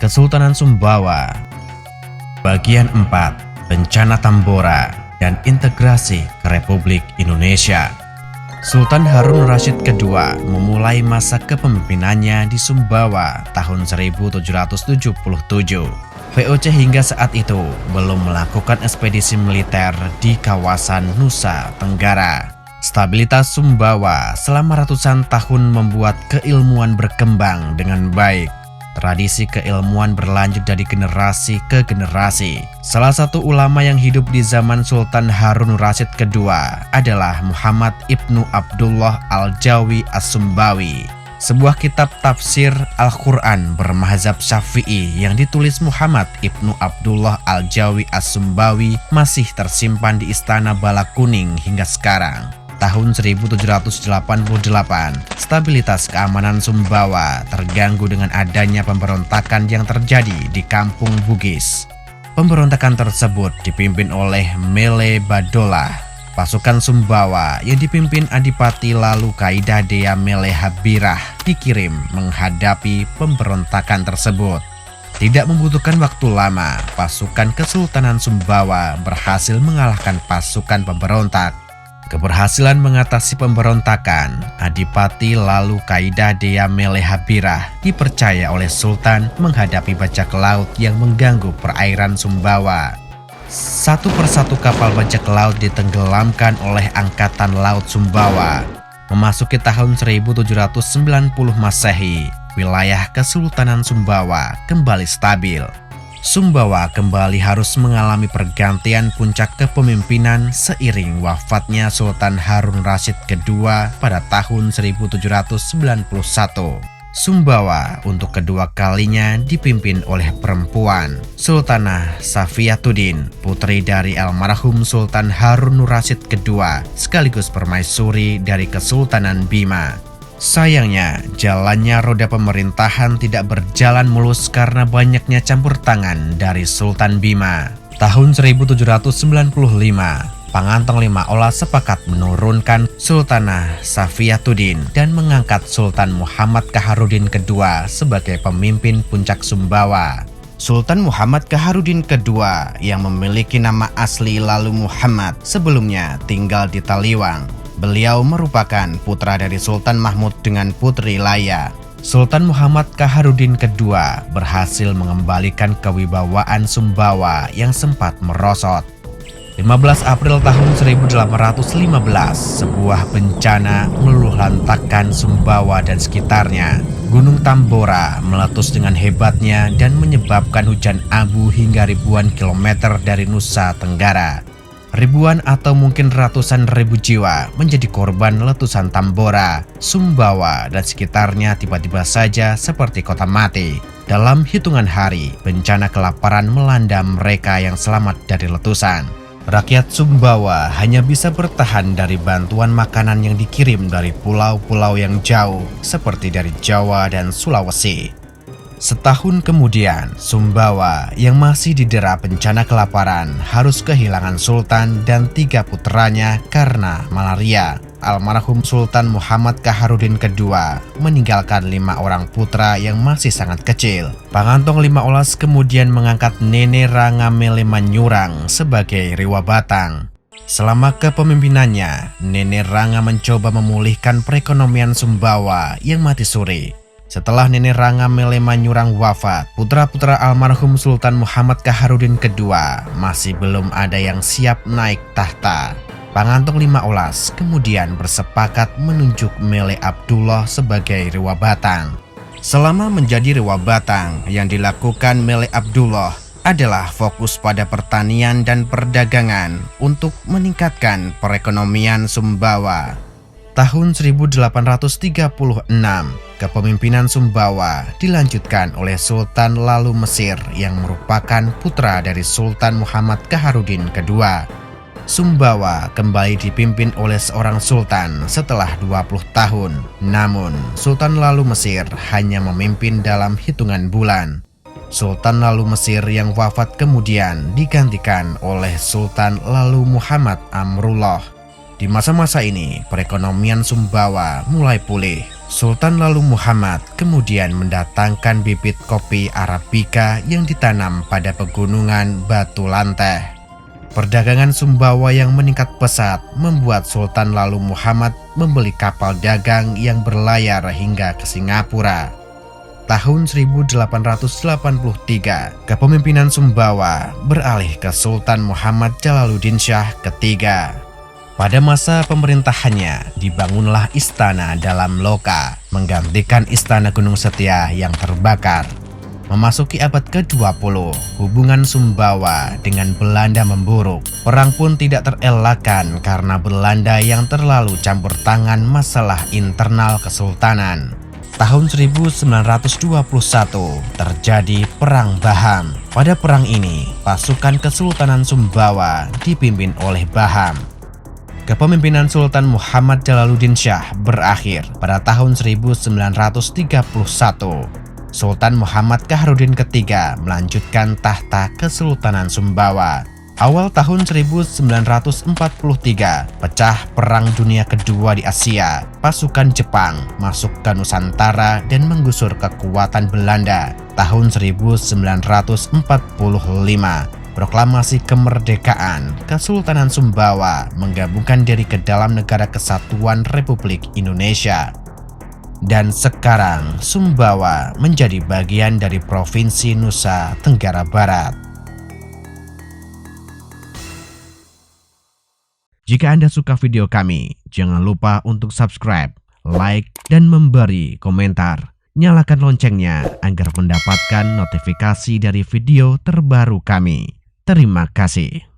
Kesultanan Sumbawa. Bagian 4. Bencana Tambora dan integrasi ke Republik Indonesia. Sultan Harun Rasyid II memulai masa kepemimpinannya di Sumbawa tahun 1777. VOC hingga saat itu belum melakukan ekspedisi militer di kawasan Nusa Tenggara. Stabilitas Sumbawa selama ratusan tahun membuat keilmuan berkembang dengan baik. Tradisi keilmuan berlanjut dari generasi ke generasi. Salah satu ulama yang hidup di zaman Sultan Harun Rasyid II adalah Muhammad Ibnu Abdullah Al-Jawi As-Sumbawi. Sebuah kitab tafsir Al-Quran bermazhab Syafi'i yang ditulis Muhammad Ibnu Abdullah Al-Jawi As-Sumbawi masih tersimpan di Istana Balakuning hingga sekarang. Tahun 1788, stabilitas keamanan Sumbawa terganggu dengan adanya pemberontakan yang terjadi di Kampung Bugis. Pemberontakan tersebut dipimpin oleh Mele Badolah. Pasukan Sumbawa yang dipimpin Adipati Lalu Kaidah Dea Mele Habirah dikirim menghadapi pemberontakan tersebut. Tidak membutuhkan waktu lama, pasukan Kesultanan Sumbawa berhasil mengalahkan pasukan pemberontak. Keberhasilan mengatasi pemberontakan Adipati Lalu Kaidah Dea Mele Habirah dipercaya oleh Sultan menghadapi bajak laut yang mengganggu perairan Sumbawa. Satu persatu kapal bajak laut ditenggelamkan oleh Angkatan Laut Sumbawa. Memasuki tahun 1790 Masehi, wilayah Kesultanan Sumbawa kembali stabil. Sumbawa kembali harus mengalami pergantian puncak kepemimpinan seiring wafatnya Sultan Harun Rasyid II pada tahun 1791. Sumbawa untuk kedua kalinya dipimpin oleh perempuan, Sultanah Safiyatuddin, putri dari almarhum Sultan Harun Rasyid II, sekaligus permaisuri dari Kesultanan Bima. Sayangnya, jalannya roda pemerintahan tidak berjalan mulus karena banyaknya campur tangan dari Sultan Bima. Tahun 1795, Pangantong Lima Ola sepakat menurunkan Sultanah Safiyatuddin dan mengangkat Sultan Muhammad Kaharudin II sebagai pemimpin puncak Sumbawa. Sultan Muhammad Kaharudin II yang memiliki nama asli Lalu Muhammad sebelumnya tinggal di Taliwang. Beliau merupakan putra dari Sultan Mahmud dengan Putri Laya. Sultan Muhammad Kaharudin II berhasil mengembalikan kewibawaan Sumbawa yang sempat merosot. 15 April tahun 1815, sebuah bencana meluluhlantakkan Sumbawa dan sekitarnya. Gunung Tambora meletus dengan hebatnya dan menyebabkan hujan abu hingga ribuan kilometer dari Nusa Tenggara. Ribuan atau mungkin ratusan ribu jiwa menjadi korban letusan Tambora. Sumbawa dan sekitarnya tiba-tiba saja seperti kota mati. Dalam hitungan hari, bencana kelaparan melanda mereka yang selamat dari letusan. Rakyat Sumbawa hanya bisa bertahan dari bantuan makanan yang dikirim dari pulau-pulau yang jauh seperti dari Jawa dan Sulawesi. Setahun kemudian, Sumbawa yang masih didera bencana kelaparan harus kehilangan Sultan dan 3 puteranya karena malaria. Almarhum Sultan Muhammad Kaharudin II meninggalkan 5 orang putra yang masih sangat kecil. Pangantong Lima Olas kemudian mengangkat Nene Ranga Mele Manyurang sebagai Rewa Batang. Selama kepemimpinannya, Nene Ranga mencoba memulihkan perekonomian Sumbawa yang mati suri. Setelah Nene Ranga Mele Manyurang wafat, putra-putra almarhum Sultan Muhammad Kaharudin II masih belum ada yang siap naik tahta. Pangantong Lima Olas kemudian bersepakat menunjuk Mele Abdullah sebagai Rewa Batang. Selama menjadi Rewa Batang, yang dilakukan Mele Abdullah adalah fokus pada pertanian dan perdagangan untuk meningkatkan perekonomian Sumbawa. Tahun 1836, kepemimpinan Sumbawa dilanjutkan oleh Sultan Lalu Mesir yang merupakan putra dari Sultan Muhammad Kaharudin II. Sumbawa kembali dipimpin oleh seorang sultan setelah 20 tahun. Namun, Sultan Lalu Mesir hanya memimpin dalam hitungan bulan. Sultan Lalu Mesir yang wafat kemudian digantikan oleh Sultan Lalu Muhammad Amrullah. Di masa-masa ini, perekonomian Sumbawa mulai pulih. Sultan Lalu Muhammad kemudian mendatangkan bibit kopi Arabica yang ditanam pada pegunungan Batu Lanteh. Perdagangan Sumbawa yang meningkat pesat membuat Sultan Lalu Muhammad membeli kapal dagang yang berlayar hingga ke Singapura. Tahun 1883, kepemimpinan Sumbawa beralih ke Sultan Muhammad Jalaluddin Shah ketiga. Pada masa pemerintahannya, dibangunlah Istana Dalam Loka, menggantikan Istana Gunung Setia yang terbakar. Memasuki abad ke-20, hubungan Sumbawa dengan Belanda memburuk. Perang pun tidak terelakkan karena Belanda yang terlalu campur tangan masalah internal kesultanan. Tahun 1921 terjadi Perang Baham. Pada perang ini, pasukan Kesultanan Sumbawa dipimpin oleh Baham. Kepemimpinan Sultan Muhammad Jalaluddin Shah berakhir pada tahun 1931. Sultan Muhammad Kaharudin III melanjutkan tahta Kesultanan Sumbawa. Awal tahun 1943, pecah Perang Dunia Kedua di Asia. Pasukan Jepang masuk ke Nusantara dan menggusur kekuatan Belanda. Tahun 1945, proklamasi kemerdekaan, Kesultanan Sumbawa menggabungkan diri ke dalam Negara Kesatuan Republik Indonesia. Dan sekarang Sumbawa menjadi bagian dari Provinsi Nusa Tenggara Barat. Jika Anda suka video kami, jangan lupa untuk subscribe, like, dan memberi komentar. Nyalakan loncengnya agar mendapatkan notifikasi dari video terbaru kami. Terima kasih.